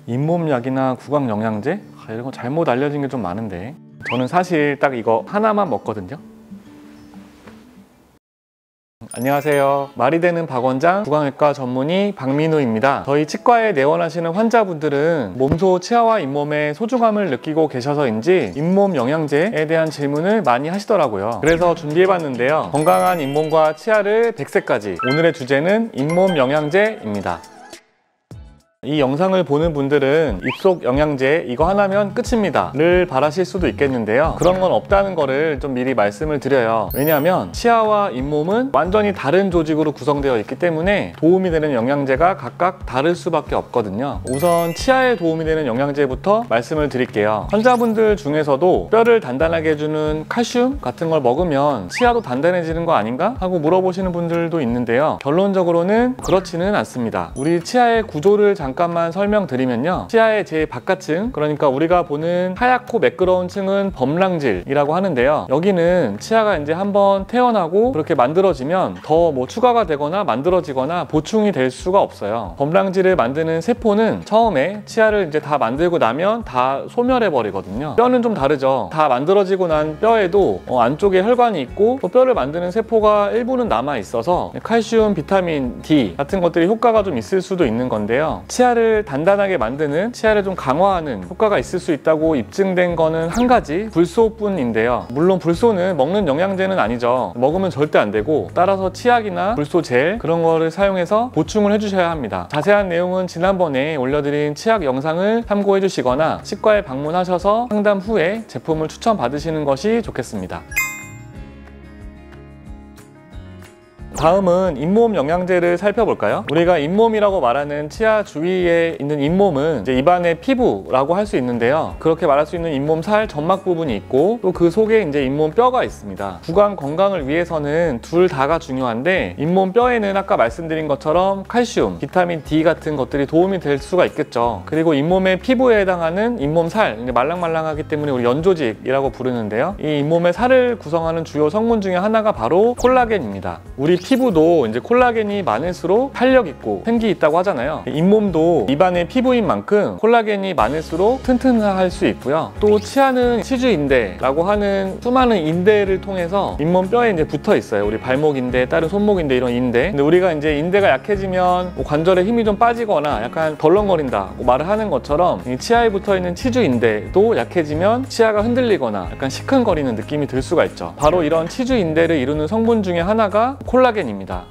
잇몸약이나 구강영양제? 이런 거 잘못 알려진 게 좀 많은데 저는 사실 딱 이거 하나만 먹거든요. 안녕하세요. 말이 되는 박원장 구강외과 전문의 박민우입니다. 저희 치과에 내원하시는 환자분들은 몸소 치아와 잇몸의 소중함을 느끼고 계셔서인지 잇몸 영양제에 대한 질문을 많이 하시더라고요. 그래서 준비해봤는데요. 건강한 잇몸과 치아를 100세까지. 오늘의 주제는 잇몸 영양제입니다. 이 영상을 보는 분들은 입속 영양제 이거 하나면 끝입니다 를 바라실 수도 있겠는데요. 그런 건 없다는 거를 좀 미리 말씀을 드려요. 왜냐하면 치아와 잇몸은 완전히 다른 조직으로 구성되어 있기 때문에 도움이 되는 영양제가 각각 다를 수밖에 없거든요. 우선 치아에 도움이 되는 영양제부터 말씀을 드릴게요. 환자분들 중에서도 뼈를 단단하게 해주는 칼슘 같은 걸 먹으면 치아도 단단해지는 거 아닌가? 하고 물어보시는 분들도 있는데요. 결론적으로는 그렇지는 않습니다. 우리 치아의 구조를 잠깐만 설명드리면요. 치아의 제일 바깥층, 그러니까 우리가 보는 하얗고 매끄러운 층은 범랑질이라고 하는데요. 여기는 치아가 이제 한번 태어나고 그렇게 만들어지면 더 뭐 추가가 되거나 만들어지거나 보충이 될 수가 없어요. 범랑질을 만드는 세포는 처음에 치아를 이제 다 만들고 나면 다 소멸해 버리거든요. 뼈는 좀 다르죠. 다 만들어지고 난 뼈에도 안쪽에 혈관이 있고 또 뼈를 만드는 세포가 일부는 남아 있어서 칼슘, 비타민 D 같은 것들이 효과가 좀 있을 수도 있는 건데요. 치아를 단단하게 만드는, 치아를 좀 강화하는 효과가 있을 수 있다고 입증된 거는 한 가지, 불소뿐인데요. 물론 불소는 먹는 영양제는 아니죠. 먹으면 절대 안 되고 따라서 치약이나 불소 젤 그런 거를 사용해서 보충을 해주셔야 합니다. 자세한 내용은 지난번에 올려드린 치약 영상을 참고해 주시거나 치과에 방문하셔서 상담 후에 제품을 추천받으시는 것이 좋겠습니다. 다음은 잇몸 영양제를 살펴볼까요? 우리가 잇몸이라고 말하는 치아 주위에 있는 잇몸은 이제 입안의 피부라고 할 수 있는데요. 그렇게 말할 수 있는 잇몸 살, 점막 부분이 있고 또 그 속에 이제 잇몸 뼈가 있습니다. 구강 건강을 위해서는 둘 다가 중요한데 잇몸 뼈에는 아까 말씀드린 것처럼 칼슘, 비타민 D 같은 것들이 도움이 될 수가 있겠죠. 그리고 잇몸의 피부에 해당하는 잇몸 살, 이제 말랑말랑하기 때문에 우리 연조직이라고 부르는데요. 이 잇몸의 살을 구성하는 주요 성분 중에 하나가 바로 콜라겐입니다. 우리 피부도 이제 콜라겐이 많을수록 탄력 있고 생기 있다고 하잖아요. 잇몸도 입안의 피부인 만큼 콜라겐이 많을수록 튼튼할 수 있고요. 또 치아는 치주인대라고 하는 수많은 인대를 통해서 잇몸 뼈에 이제 붙어 있어요. 우리 발목 인대, 다른 손목 인대 이런 인대. 근데 우리가 이제 인대가 약해지면 뭐 관절에 힘이 좀 빠지거나 약간 덜렁거린다 말을 하는 것처럼 이 치아에 붙어 있는 치주인대도 약해지면 치아가 흔들리거나 약간 시큰거리는 느낌이 들 수가 있죠. 바로 이런 치주인대를 이루는 성분 중에 하나가 콜라겐입니다.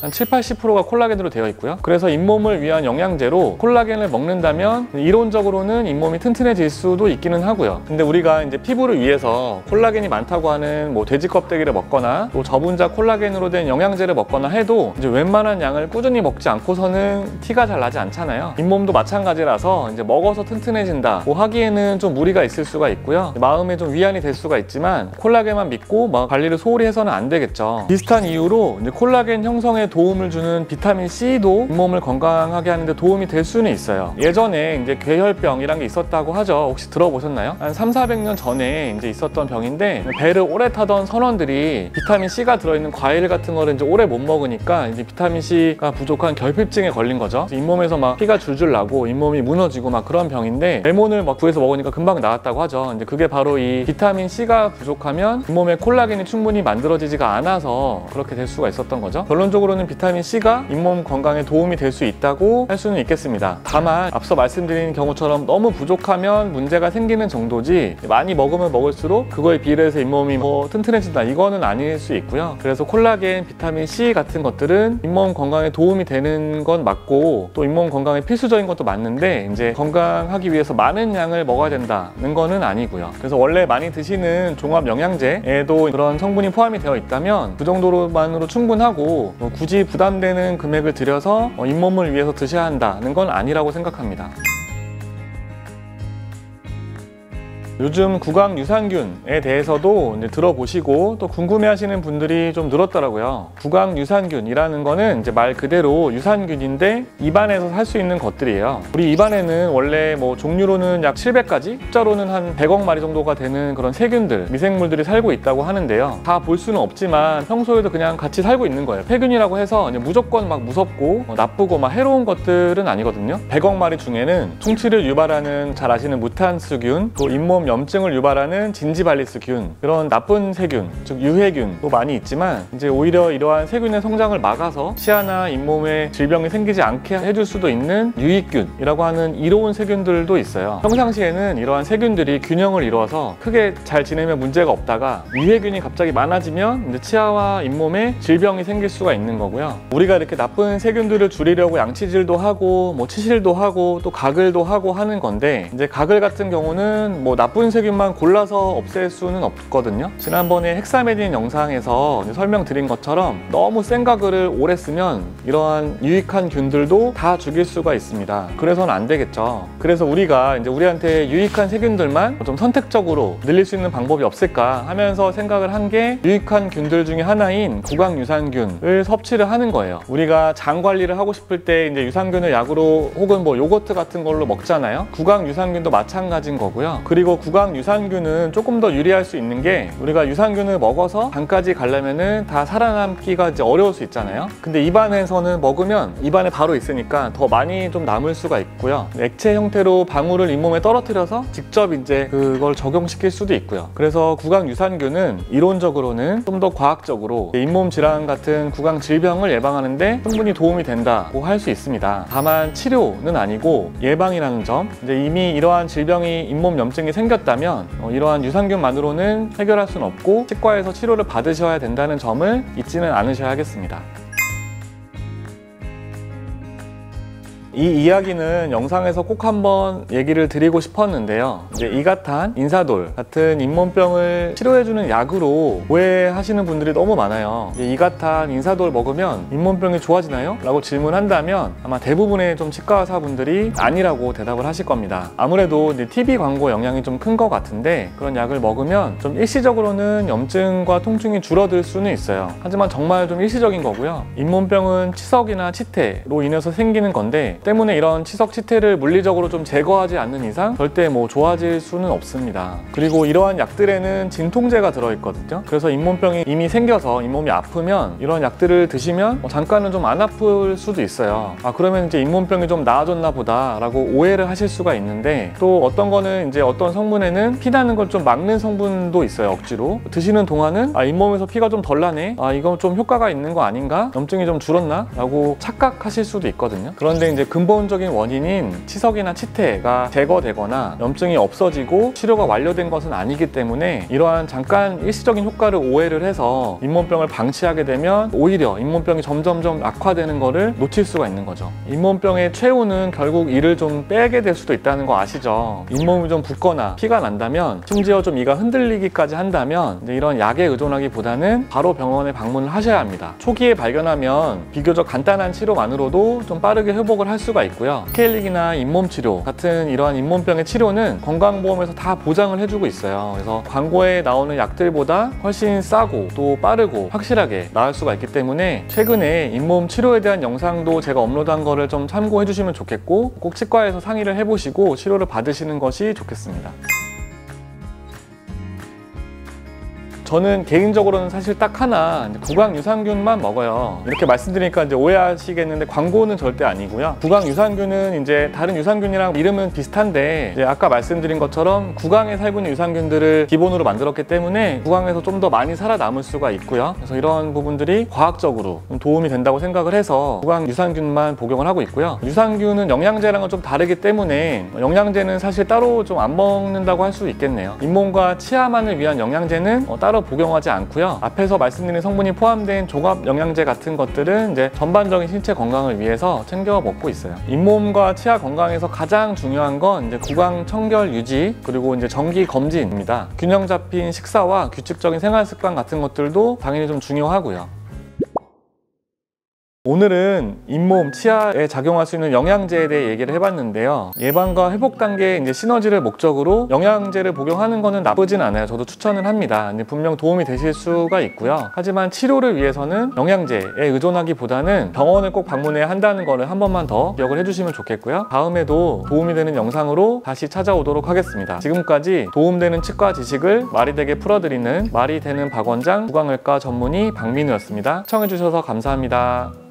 한 70~80%가 콜라겐으로 되어 있고요. 그래서 잇몸을 위한 영양제로 콜라겐을 먹는다면 이론적으로는 잇몸이 튼튼해질 수도 있기는 하고요. 근데 우리가 이제 피부를 위해서 콜라겐이 많다고 하는 뭐 돼지 껍데기를 먹거나 또 저분자 콜라겐으로 된 영양제를 먹거나 해도 이제 웬만한 양을 꾸준히 먹지 않고서는 티가 잘 나지 않잖아요. 잇몸도 마찬가지라서 이제 먹어서 튼튼해진다 뭐 하기에는 좀 무리가 있을 수가 있고요. 마음에 좀 위안이 될 수가 있지만 콜라겐만 믿고 막 관리를 소홀히 해서는 안 되겠죠. 비슷한 이유로 이제 콜라겐 형성에 도움을 주는 비타민 C도 잇몸을 건강하게 하는데 도움이 될 수는 있어요. 예전에 이제 괴혈병이란 게 있었다고 하죠. 혹시 들어보셨나요? 한 300~400년 전에 이제 있었던 병인데 배를 오래 타던 선원들이 비타민 C가 들어있는 과일 같은 거를 이제 오래 못 먹으니까 이제 비타민 C가 부족한 결핍증에 걸린 거죠. 잇몸에서 막 피가 줄줄 나고 잇몸이 무너지고 막 그런 병인데 레몬을 막 구해서 먹으니까 금방 나았다고 하죠. 이제 그게 바로 이 비타민 C가 부족하면 잇몸에 콜라겐이 충분히 만들어지지가 않아서 그렇게 될 수가 있었던 거죠. 결론적으로는 비타민 C가 잇몸 건강에 도움이 될 수 있다고 할 수는 있겠습니다. 다만 앞서 말씀드린 경우처럼 너무 부족하면 문제가 생기는 정도지 많이 먹으면 먹을수록 그거에 비례해서 잇몸이 뭐 튼튼해진다 이거는 아닐 수 있고요. 그래서 콜라겐, 비타민 C 같은 것들은 잇몸 건강에 도움이 되는 건 맞고 또 잇몸 건강에 필수적인 것도 맞는데 이제 건강하기 위해서 많은 양을 먹어야 된다는 거는 아니고요. 그래서 원래 많이 드시는 종합 영양제에도 그런 성분이 포함이 되어 있다면 그 정도로만으로 충분하고 굳이 부담되는 금액을 들여서 잇몸을 위해서 드셔야 한다는 건 아니라고 생각합니다. 요즘 구강 유산균에 대해서도 이제 들어보시고 또 궁금해하시는 분들이 좀 늘었더라고요. 구강 유산균이라는 거는 이제 말 그대로 유산균인데 입안에서 살 수 있는 것들이에요. 우리 입안에는 원래 뭐 종류로는 약 700가지, 숫자로는 한 100억 마리 정도가 되는 그런 세균들, 미생물들이 살고 있다고 하는데요. 다 볼 수는 없지만 평소에도 그냥 같이 살고 있는 거예요. 폐균이라고 해서 무조건 막 무섭고 나쁘고 막 해로운 것들은 아니거든요. 100억 마리 중에는 충치를 유발하는 잘 아시는 무탄스균, 또 잇몸 염증을 유발하는 진지발리스균, 그런 나쁜 세균, 즉 유해균도 많이 있지만 이제 오히려 이러한 세균의 성장을 막아서 치아나 잇몸에 질병이 생기지 않게 해줄 수도 있는 유익균이라고 하는 이로운 세균들도 있어요. 평상시에는 이러한 세균들이 균형을 이루어서 크게 잘 지내면 문제가 없다가 유해균이 갑자기 많아지면 이제 치아와 잇몸에 질병이 생길 수가 있는 거고요. 우리가 이렇게 나쁜 세균들을 줄이려고 양치질도 하고 뭐 치실도 하고 또 가글도 하고 하는 건데, 이제 가글 같은 경우는 뭐 나쁜 세균만 골라서 없앨 수는 없거든요. 지난번에 헥사메딘 영상에서 설명드린 것처럼 너무 센 가글을 오래 쓰면 이러한 유익한 균들도 다 죽일 수가 있습니다. 그래서는 안 되겠죠. 그래서 우리가 이제 우리한테 유익한 세균들만 좀 선택적으로 늘릴 수 있는 방법이 없을까 하면서 생각을 한 게 유익한 균들 중에 하나인 구강 유산균을 섭취를 하는 거예요. 우리가 장 관리를 하고 싶을 때 이제 유산균을 약으로 혹은 뭐 요거트 같은 걸로 먹잖아요. 구강 유산균도 마찬가지인 거고요. 그리고 구강 유산균은 조금 더 유리할 수 있는 게, 우리가 유산균을 먹어서 장까지 가려면은 다 살아남기가 이제 어려울 수 있잖아요. 근데 입안에서는 먹으면 입안에 바로 있으니까 더 많이 좀 남을 수가 있고요. 액체 형태로 방울을 잇몸에 떨어뜨려서 직접 이제 그걸 적용시킬 수도 있고요. 그래서 구강 유산균은 이론적으로는 좀 더 과학적으로 잇몸 질환 같은 구강 질병을 예방하는데 충분히 도움이 된다고 할 수 있습니다. 다만 치료는 아니고 예방이라는 점, 이제 이미 이러한 질병이 잇몸 염증이 생겼다면 이러한 유산균만으로는 해결할 수는 없고 치과에서 치료를 받으셔야 된다는 점을 잊지는 않으셔야 하겠습니다. 이 이야기는 영상에서 꼭 한번 얘기를 드리고 싶었는데요. 이제 이가탄, 인사돌 같은 잇몸병을 치료해주는 약으로 오해하시는 분들이 너무 많아요. 이가탄, 인사돌 먹으면 잇몸병이 좋아지나요? 라고 질문한다면 아마 대부분의 좀 치과 의사분들이 아니라고 대답을 하실 겁니다. 아무래도 이제 TV 광고 영향이 좀 큰 것 같은데, 그런 약을 먹으면 좀 일시적으로는 염증과 통증이 줄어들 수는 있어요. 하지만 정말 좀 일시적인 거고요. 잇몸병은 치석이나 치태로 인해서 생기는 건데, 때문에 이런 치석 치태를 물리적으로 좀 제거하지 않는 이상 절대 뭐 좋아질 수는 없습니다. 그리고 이러한 약들에는 진통제가 들어있거든요. 그래서 잇몸병이 이미 생겨서 잇몸이 아프면 이런 약들을 드시면 잠깐은 좀 안 아플 수도 있어요. 그러면 이제 잇몸병이 좀 나아졌나 보다 라고 오해를 하실 수가 있는데, 또 어떤 거는 이제 어떤 성분에는 피나는 걸 좀 막는 성분도 있어요. 억지로 드시는 동안은 잇몸에서 피가 좀 덜 나네, 이거 좀 효과가 있는 거 아닌가, 염증이 좀 줄었나 라고 착각하실 수도 있거든요. 그런데 이제 근본적인 원인인 치석이나 치태가 제거되거나 염증이 없어지고 치료가 완료된 것은 아니기 때문에 이러한 잠깐 일시적인 효과를 오해를 해서 잇몸병을 방치하게 되면 오히려 잇몸병이 점점점 악화되는 것을 놓칠 수가 있는 거죠. 잇몸병의 최후는 결국 이를 좀 빼게 될 수도 있다는 거 아시죠? 잇몸이 좀 붓거나 피가 난다면, 심지어 좀 이가 흔들리기까지 한다면 이제 이런 약에 의존하기보다는 바로 병원에 방문을 하셔야 합니다. 초기에 발견하면 비교적 간단한 치료만으로도 좀 빠르게 회복을 할 수가 있고요. 스케일링이나 잇몸 치료 같은 이러한 잇몸병의 치료는 건강보험에서 다 보장을 해주고 있어요. 그래서 광고에 나오는 약들보다 훨씬 싸고 또 빠르고 확실하게 나을 수가 있기 때문에 최근에 잇몸 치료에 대한 영상도 제가 업로드한 거를 좀 참고해 주시면 좋겠고, 꼭 치과에서 상의를 해보시고 치료를 받으시는 것이 좋겠습니다. 저는 개인적으로는 사실 딱 하나, 구강 유산균만 먹어요. 이렇게 말씀드리니까 이제 오해하시겠는데 광고는 절대 아니고요. 구강 유산균은 이제 다른 유산균이랑 이름은 비슷한데, 이제 아까 말씀드린 것처럼 구강에 살고 있는 유산균들을 기본으로 만들었기 때문에 구강에서 좀 더 많이 살아남을 수가 있고요. 그래서 이런 부분들이 과학적으로 좀 도움이 된다고 생각을 해서 구강 유산균만 복용을 하고 있고요. 유산균은 영양제랑은 좀 다르기 때문에 영양제는 사실 따로 좀 안 먹는다고 할 수 있겠네요. 잇몸과 치아만을 위한 영양제는 따로 복용하지 않고요. 앞에서 말씀드린 성분이 포함된 종합 영양제 같은 것들은 이제 전반적인 신체 건강을 위해서 챙겨 먹고 있어요. 잇몸과 치아 건강에서 가장 중요한 건 이제 구강 청결 유지, 그리고 이제 정기 검진입니다. 균형 잡힌 식사와 규칙적인 생활 습관 같은 것들도 당연히 좀 중요하고요. 오늘은 잇몸, 치아에 작용할 수 있는 영양제에 대해 얘기를 해봤는데요. 예방과 회복 단계의 이제 시너지를 목적으로 영양제를 복용하는 것은 나쁘진 않아요. 저도 추천을 합니다. 근데 분명 도움이 되실 수가 있고요. 하지만 치료를 위해서는 영양제에 의존하기보다는 병원을 꼭 방문해야 한다는 거를 한 번만 더 기억을 해주시면 좋겠고요. 다음에도 도움이 되는 영상으로 다시 찾아오도록 하겠습니다. 지금까지 도움되는 치과 지식을 말이 되게 풀어드리는 말이 되는 박원장 구강의과 전문의 박민우였습니다. 시청해주셔서 감사합니다.